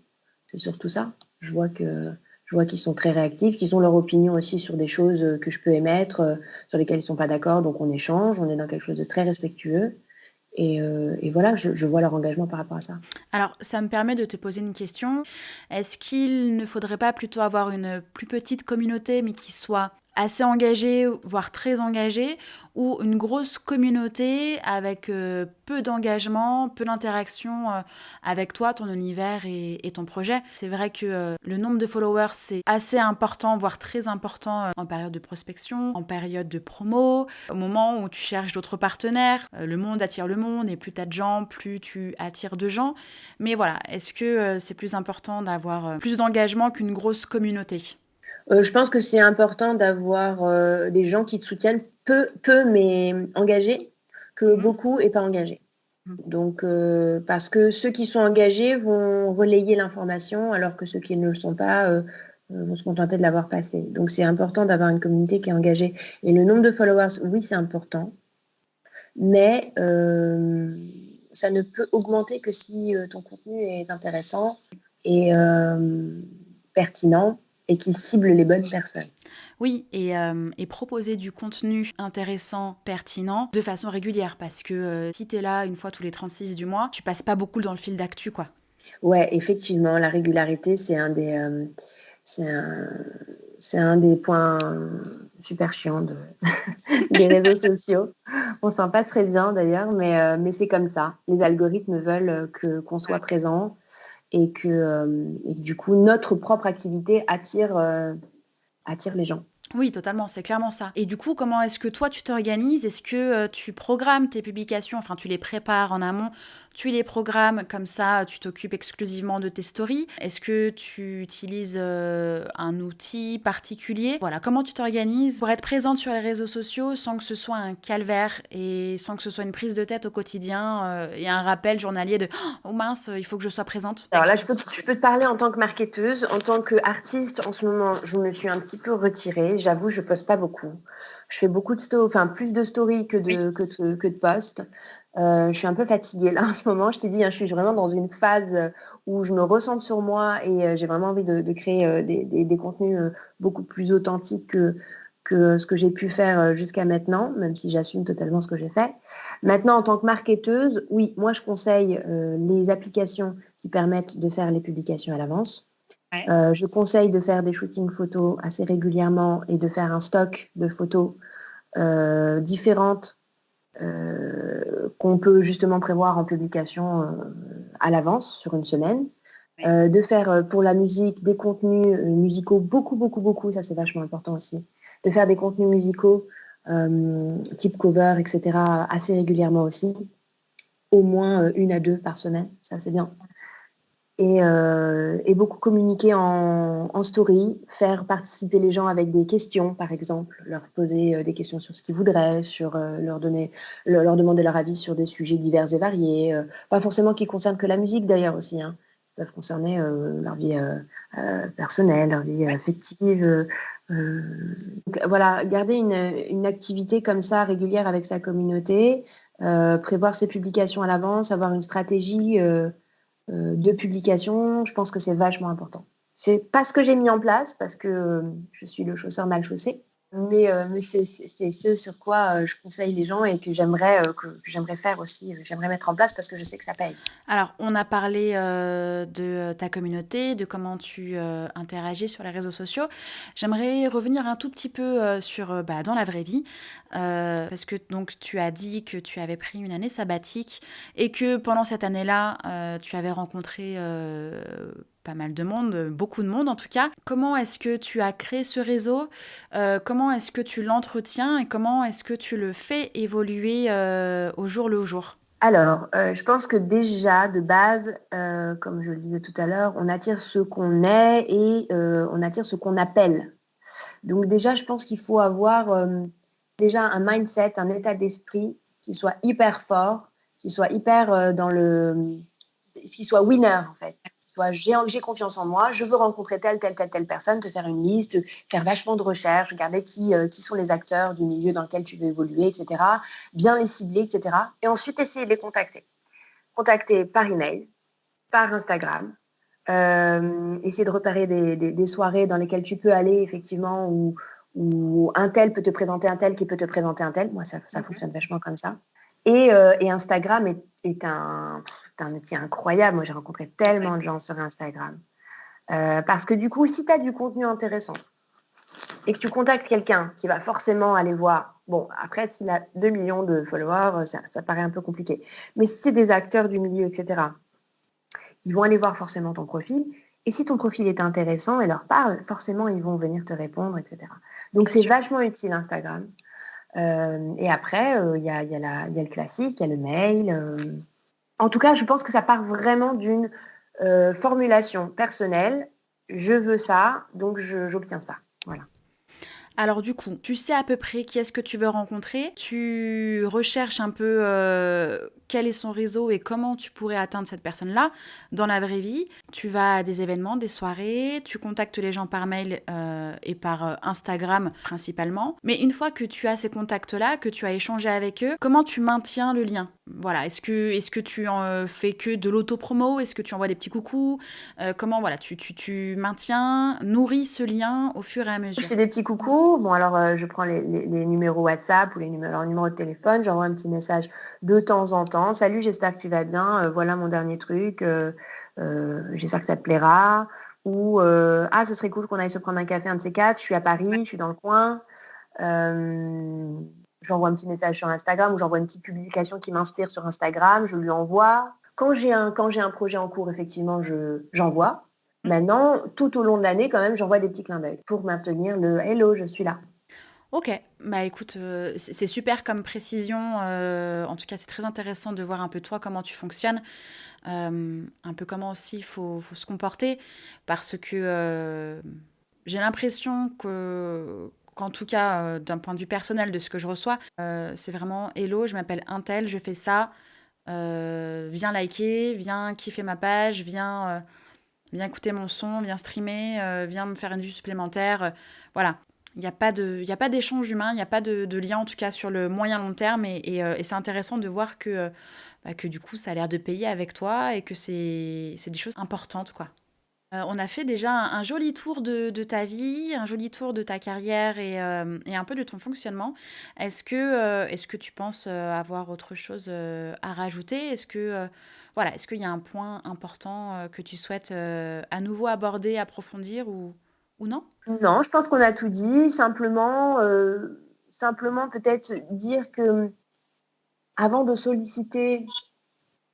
C'est surtout ça. Je vois qu'ils sont très réactifs, qu'ils ont leur opinion aussi sur des choses que je peux émettre, sur lesquelles ils ne sont pas d'accord. Donc on échange, on est dans quelque chose de très respectueux. Et voilà, je vois leur engagement par rapport à ça. Alors, ça me permet de te poser une question. Est-ce qu'il ne faudrait pas plutôt avoir une plus petite communauté, mais qui soit assez engagée, voire très engagée, ou une grosse communauté avec peu d'engagement, peu d'interaction avec toi, ton univers et ton projet? C'est vrai que le nombre de followers, c'est assez important, voire très important en période de prospection, en période de promo, au moment où tu cherches d'autres partenaires. Le monde attire le monde, et plus tu as de gens, plus tu attires de gens. Mais voilà, est-ce que c'est plus important d'avoir plus d'engagement qu'une grosse communauté? Je pense que c'est important d'avoir des gens qui te soutiennent, peu mais engagés, que beaucoup et pas engagés. Donc, parce que ceux qui sont engagés vont relayer l'information, alors que ceux qui ne le sont pas vont se contenter de l'avoir passé. Donc, c'est important d'avoir une communauté qui est engagée. Et le nombre de followers, oui, c'est important, mais ça ne peut augmenter que si ton contenu est intéressant et pertinent et qui cible les bonnes personnes. Oui, et proposer du contenu intéressant, pertinent, de façon régulière. Parce que si tu es là une fois tous les 36 du mois, tu passes pas beaucoup dans le fil d'actu, quoi. Ouais, effectivement, la régularité, c'est un, c'est un des points super chiants des réseaux sociaux. On s'en passe très bien d'ailleurs, mais c'est comme ça. Les algorithmes veulent qu'on soit présent et que du coup, notre propre activité attire les gens. Oui, totalement, c'est clairement ça. Et du coup, comment est-ce que toi, tu t'organises? Est-ce que tu programmes tes publications, enfin, tu les prépares en amont, tu les programmes comme ça, tu t'occupes exclusivement de tes stories? Est-ce que tu utilises un outil particulier? Voilà, comment tu t'organises pour être présente sur les réseaux sociaux sans que ce soit un calvaire et sans que ce soit une prise de tête au quotidien et un rappel journalier de oh mince, il faut que je sois présente? Alors là, je peux te parler en tant que marketeuse. En tant qu'artiste, en ce moment, je me suis un petit peu retirée. J'avoue, je poste pas beaucoup. Je fais beaucoup de enfin plus de stories que de posts. Je suis un peu fatiguée là en ce moment. Je t'ai dit, hein, je suis vraiment dans une phase où je me recentre sur moi et j'ai vraiment envie de créer des contenus beaucoup plus authentiques que ce que j'ai pu faire jusqu'à maintenant, même si j'assume totalement ce que j'ai fait. Maintenant, en tant que marketeuse, oui, moi je conseille les applications qui permettent de faire les publications à l'avance. Ouais. Je conseille de faire des shootings photos assez régulièrement et de faire un stock de photos différentes qu'on peut justement prévoir en publication à l'avance sur une semaine. De faire pour la musique des contenus musicaux beaucoup, ça c'est vachement important aussi. De faire des contenus musicaux type cover, etc. assez régulièrement aussi. Au moins 1 à 2 par semaine, ça c'est bien. Et beaucoup communiquer en story, faire participer les gens avec des questions, par exemple, leur poser des questions sur ce qu'ils voudraient, leur demander leur avis sur des sujets divers et variés, pas forcément qui concernent que la musique d'ailleurs aussi, hein. Ils peuvent concerner leur vie personnelle, leur vie affective. Donc, voilà, garder une activité comme ça régulière avec sa communauté, prévoir ses publications à l'avance, avoir une stratégie de publication, je pense que c'est vachement important. C'est pas ce que j'ai mis en place parce que je suis le chausseur mal chaussé, mais c'est ce sur quoi je conseille les gens et que j'aimerais faire aussi, j'aimerais mettre en place parce que je sais que ça paye. Alors, on a parlé de ta communauté, de comment tu interagis sur les réseaux sociaux. J'aimerais revenir un tout petit peu sur dans la vraie vie, parce que donc tu as dit que tu avais pris une année sabbatique et que pendant cette année-là, tu avais rencontré pas mal de monde, beaucoup de monde en tout cas. Comment est-ce que tu as créé ce réseau? Comment est-ce que tu l'entretiens et comment est-ce que tu le fais évoluer au jour le jour? Alors, je pense que déjà, de base, comme je le disais tout à l'heure, on attire ce qu'on est et on attire ce qu'on appelle. Donc déjà, je pense qu'il faut avoir déjà un mindset, un état d'esprit qui soit hyper fort, qui soit hyper qui soit winner en fait. Qui soit j'ai confiance en moi, je veux rencontrer telle personne, te faire une liste, faire vachement de recherches, regarder qui sont les acteurs du milieu dans lequel tu veux évoluer, etc. Bien les cibler, etc. Et ensuite essayer de les contacter. Contacter par email, par Instagram, essayer de repérer des soirées dans lesquelles tu peux aller effectivement où un tel peut te présenter un tel qui peut te présenter un tel. Moi, ça fonctionne vachement comme ça. Et Instagram est un outil incroyable. Moi, j'ai rencontré tellement de gens sur Instagram. Parce que du coup, si tu as du contenu intéressant et que tu contactes quelqu'un qui va forcément aller voir, bon, après, s'il a 2 millions de followers, ça paraît un peu compliqué. Mais si c'est des acteurs du milieu, etc., ils vont aller voir forcément ton profil. Et si ton profil est intéressant et leur parle, forcément, ils vont venir te répondre, etc. Donc, c'est vachement utile, Instagram. Et après, il y a le classique, il y a le mail. En tout cas, je pense que ça part vraiment d'une formulation personnelle. Je veux ça, donc j'obtiens ça. Voilà. Alors du coup, tu sais à peu près qui est-ce que tu veux rencontrer, tu recherches un peu quel est son réseau et comment tu pourrais atteindre cette personne-là dans la vraie vie. Tu vas à des événements, des soirées, tu contactes les gens par mail et par Instagram principalement. Mais une fois que tu as ces contacts-là, que tu as échangé avec eux, comment tu maintiens le lien? Voilà, est-ce que tu en fais que de l'auto-promo? Est-ce que tu envoies des petits coucous? Comment voilà, tu maintiens, nourris ce lien au fur et à Je mesure? fais des petits coucous. Bon, alors, je prends les numéros WhatsApp ou leur numéro de téléphone. J'envoie un petit message de temps en temps. Salut, j'espère que tu vas bien. Voilà mon dernier truc. J'espère que ça te plaira. Ou ah, ce serait cool qu'on aille se prendre un café, un de ces quatre. Je suis à Paris, je suis dans le coin. Euh, J'envoie un petit message sur Instagram ou j'envoie une petite publication qui m'inspire sur Instagram. Je lui envoie. Quand j'ai un projet en cours, effectivement, j'envoie. Maintenant, tout au long de l'année, quand même, j'envoie des petits clins d'œil pour maintenir le hello, je suis là. OK, bah, écoute, c'est super comme précision, en tout cas, c'est très intéressant de voir un peu toi, comment tu fonctionnes, un peu comment aussi il faut se comporter parce que, j'ai l'impression qu'en tout cas, d'un point de vue personnel de ce que je reçois, c'est vraiment: «Hello, je m'appelle untel, je fais ça, viens liker, viens kiffer ma page, viens écouter mon son, viens streamer, viens me faire une vue supplémentaire, voilà. Il y a pas d'échange humain, il n'y a pas de lien en tout cas sur le moyen long terme et c'est intéressant de voir que du coup ça a l'air de payer avec toi et que c'est des choses importantes quoi. On a fait déjà un joli tour de ta vie, un joli tour de ta carrière et un peu de ton fonctionnement. Est-ce que tu penses, avoir autre chose, à rajouter? Voilà, est-ce qu'il y a un point important, que tu souhaites, à nouveau aborder, approfondir ou non? Non, je pense qu'on a tout dit. Simplement peut-être dire que avant de solliciter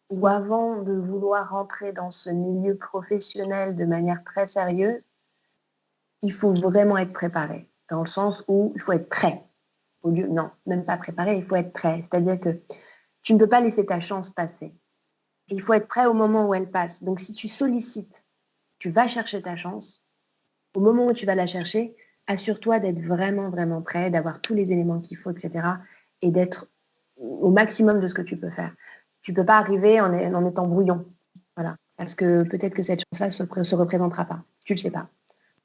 ou avant de vouloir rentrer dans ce milieu professionnel de manière très sérieuse, il faut vraiment être préparé. Dans le sens où il faut être prêt. Non, même pas préparé, il faut être prêt. C'est-à-dire que tu ne peux pas laisser ta chance passer. Il faut être prêt au moment où elle passe. Donc, si tu sollicites, tu vas chercher ta chance. Au moment où tu vas la chercher, assure-toi d'être vraiment, vraiment prêt, d'avoir tous les éléments qu'il faut, etc. Et d'être au maximum de ce que tu peux faire. Tu ne peux pas arriver en étant brouillon. Voilà. Parce que peut-être que cette chance-là ne se représentera pas. Tu ne le sais pas.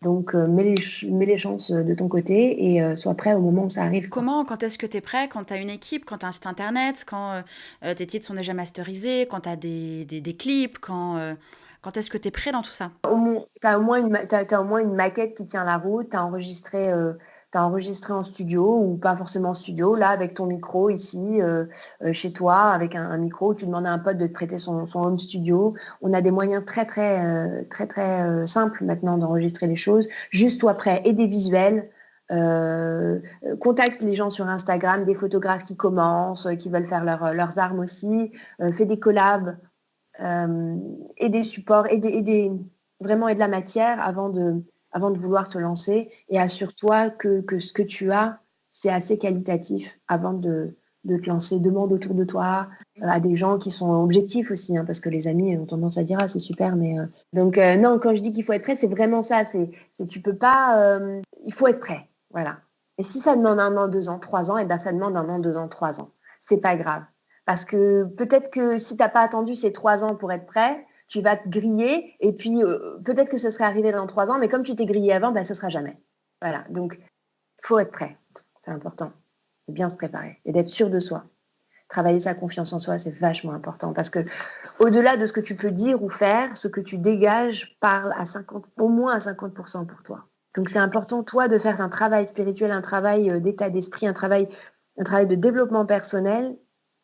Donc, mets les chances de ton côté et sois prêt au moment où ça arrive, quoi. Comment? Quand est-ce que tu es prêt? Quand tu as une équipe, quand tu as un site internet, quand, tes titres sont déjà masterisés, quand tu as des clips, quand est-ce que tu es prêt dans tout ça? Tu as au moins une maquette qui tient la route, tu enregistré en studio ou pas forcément en studio, là, avec ton micro ici, chez toi, avec un micro. Tu demandes à un pote de te prêter son home studio. On a des moyens très simples maintenant d'enregistrer les choses. Juste toi prêt et des visuels. Contacte les gens sur Instagram, des photographes qui commencent, qui veulent faire leurs armes aussi. Fais des collabs et des supports vraiment et de la matière avant de vouloir te lancer et assure-toi que ce que tu as, c'est assez qualitatif avant de te lancer. Demande autour de toi à des gens qui sont objectifs aussi, hein, parce que les amis ont tendance à dire ah c'est super, mais donc non, quand je dis qu'il faut être prêt, c'est vraiment ça. Tu peux pas, il faut être prêt, voilà. Et si ça demande 1 an, 2 ans, 3 ans, et ben ça demande 1 an, 2 ans, 3 ans. C'est pas grave. Parce que peut-être que si tu n'as pas attendu ces 3 ans pour être prêt, tu vas te griller et puis peut-être que ce serait arrivé dans 3 ans, mais comme tu t'es grillé avant, ben, ce ne sera jamais. Voilà, donc il faut être prêt, c'est important, de bien se préparer et d'être sûr de soi. Travailler sa confiance en soi, c'est vachement important parce que au-delà de ce que tu peux dire ou faire, ce que tu dégages parle au moins à 50% pour toi. Donc c'est important, toi, de faire un travail spirituel, un travail d'état d'esprit, un travail de développement personnel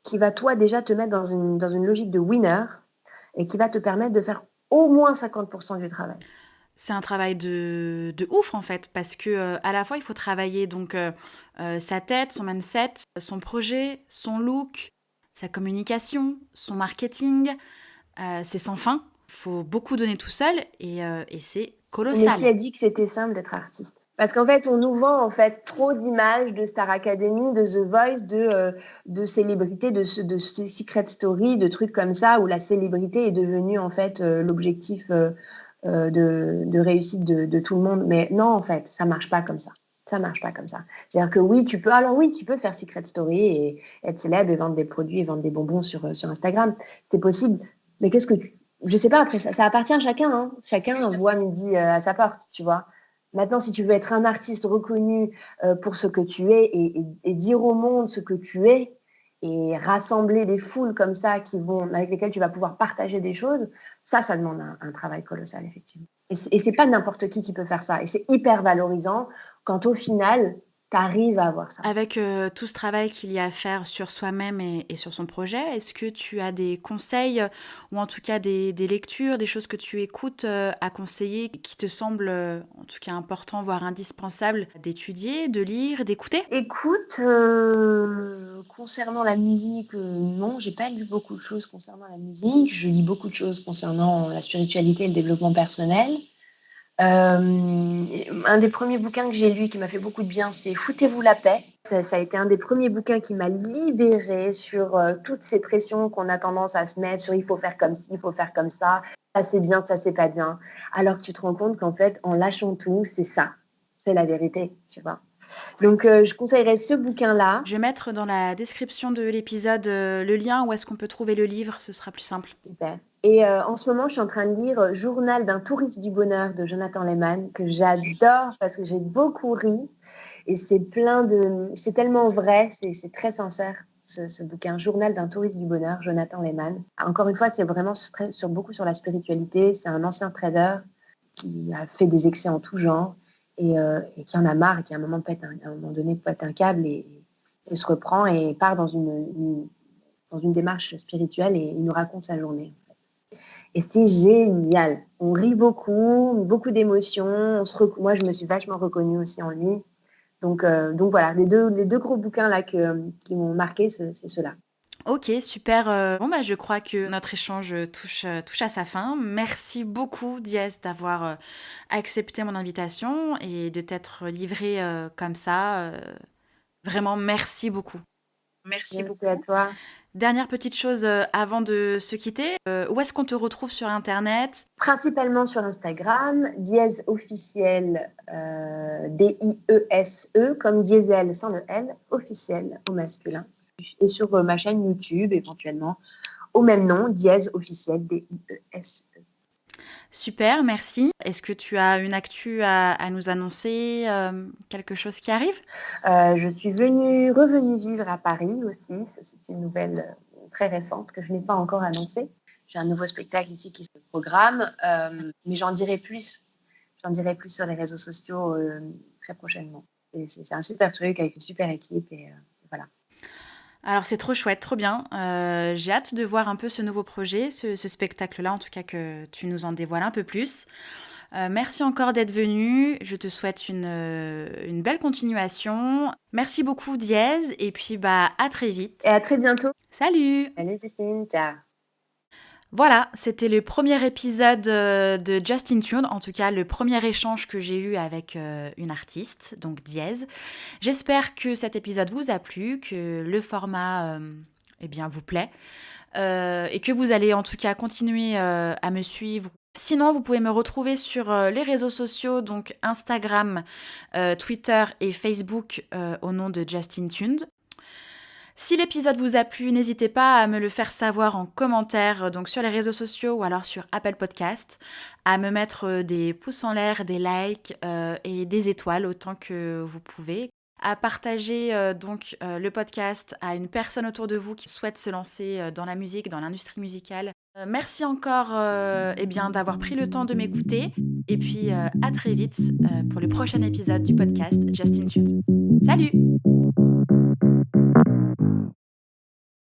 qui va, toi, déjà te mettre dans une logique de winner et qui va te permettre de faire au moins 50% du travail. C'est un travail de ouf en fait, parce que à la fois il faut travailler donc sa tête, son mindset, son projet, son look, sa communication, son marketing, c'est sans fin. Faut beaucoup donner tout seul et c'est Mais qui colossal. a dit que c'était simple d'être artiste? Parce qu'en fait, on nous vend en fait trop d'images de Star Academy, de The Voice, de célébrités, de Secret Story, de trucs comme ça, où la célébrité est devenue en fait l'objectif de réussite de tout le monde. Mais non, en fait, ça marche pas comme ça. Ça marche pas comme ça. C'est-à-dire que oui, tu peux faire Secret Story et être célèbre et vendre des produits et vendre des bonbons sur Instagram. C'est possible. Mais je sais pas, après, ça appartient à chacun, hein. Chacun voit midi à sa porte, tu vois. Maintenant, si tu veux être un artiste reconnu pour ce que tu es et dire au monde ce que tu es et rassembler des foules comme ça avec lesquelles tu vas pouvoir partager des choses, ça demande un travail colossal, effectivement. Et c'est pas n'importe qui peut faire ça. Et c'est hyper valorisant quand au final, tu arrives à avoir ça. Avec, tout ce travail qu'il y a à faire sur soi-même et sur son projet, est-ce que tu as des conseils, ou en tout cas des lectures, des choses que tu écoutes, à conseiller qui te semblent, en tout cas importants, voire indispensables d'étudier, de lire, d'écouter? Écoute, concernant la musique, non, j'ai pas lu beaucoup de choses concernant la musique. Je lis beaucoup de choses concernant la spiritualité et le développement personnel. Un des premiers bouquins que j'ai lu qui m'a fait beaucoup de bien, c'est Foutez-vous la paix. Ça a été un des premiers bouquins qui m'a libérée sur toutes ces pressions qu'on a tendance à se mettre sur il faut faire comme ci, il faut faire comme ça c'est bien, ça c'est pas bien. Alors que tu te rends compte qu'en fait, en lâchant tout, c'est ça, c'est la vérité, tu vois. Donc, je conseillerais ce bouquin-là. Je vais mettre dans la description de l'épisode, le lien où est-ce qu'on peut trouver le livre, ce sera plus simple. Super. Et en ce moment, je suis en train de lire Journal d'un touriste du bonheur de Jonathan Lehman, que j'adore parce que j'ai beaucoup ri. Et c'est tellement vrai, c'est très sincère, ce bouquin, Journal d'un touriste du bonheur, Jonathan Lehman. Encore une fois, c'est vraiment beaucoup sur la spiritualité. C'est un ancien trader qui a fait des excès en tout genre et qui en a marre et qui à un moment donné pète un câble et se reprend et part dans une démarche spirituelle et il nous raconte sa journée. Et c'est génial. On rit beaucoup d'émotions. Moi, je me suis vachement reconnue aussi en lui. Donc voilà, les deux gros bouquins là qui m'ont marqué, c'est ceux-là. OK, super, bon, bah, je crois que notre échange, touche à sa fin. Merci beaucoup Diez d'avoir, accepté mon invitation et de t'être livrée, comme ça, vraiment merci beaucoup. Merci Merci à beaucoup. toi. Dernière petite chose, avant de se quitter, où est-ce qu'on te retrouve sur internet? Principalement sur Instagram, Diez officiel, DIESE, comme diesel sans le L, officiel au masculin. Et sur ma chaîne YouTube, éventuellement, au même nom, Diez officiel, DIESE. Super, merci. Est-ce que tu as une actu à nous annoncer, quelque chose qui arrive? Je suis revenue vivre à Paris aussi. Ça, c'est une nouvelle très récente que je n'ai pas encore annoncée. J'ai un nouveau spectacle ici qui se programme, mais j'en dirai plus. J'en dirai plus sur les réseaux sociaux très prochainement. Et c'est un super truc avec une super équipe et voilà. Alors c'est trop chouette, trop bien. J'ai hâte de voir un peu ce nouveau projet, ce spectacle-là, en tout cas que tu nous en dévoiles un peu plus. Merci encore d'être venu. Je te souhaite une belle continuation. Merci beaucoup Diez et puis, bah, à très vite. Et à très bientôt. Salut! Allez Justine, ciao. Voilà, c'était le premier épisode, de Just in Tune, en tout cas le premier échange que j'ai eu avec, une artiste, donc Diez. J'espère que cet épisode vous a plu, que le format, eh bien vous plaît, et que vous allez en tout cas continuer, à me suivre. Sinon, vous pouvez me retrouver sur, les réseaux sociaux, donc Instagram, Twitter et Facebook, au nom de Just in Tuned. Si l'épisode vous a plu, n'hésitez pas à me le faire savoir en commentaire, donc sur les réseaux sociaux ou alors sur Apple Podcast, à me mettre, des pouces en l'air, des likes, et des étoiles autant que vous pouvez. À partager, le podcast à une personne autour de vous qui souhaite se lancer, dans la musique, dans l'industrie musicale. Merci encore, d'avoir pris le temps de m'écouter et puis, à très vite, pour le prochain épisode du podcast Just in Tuned. Salut!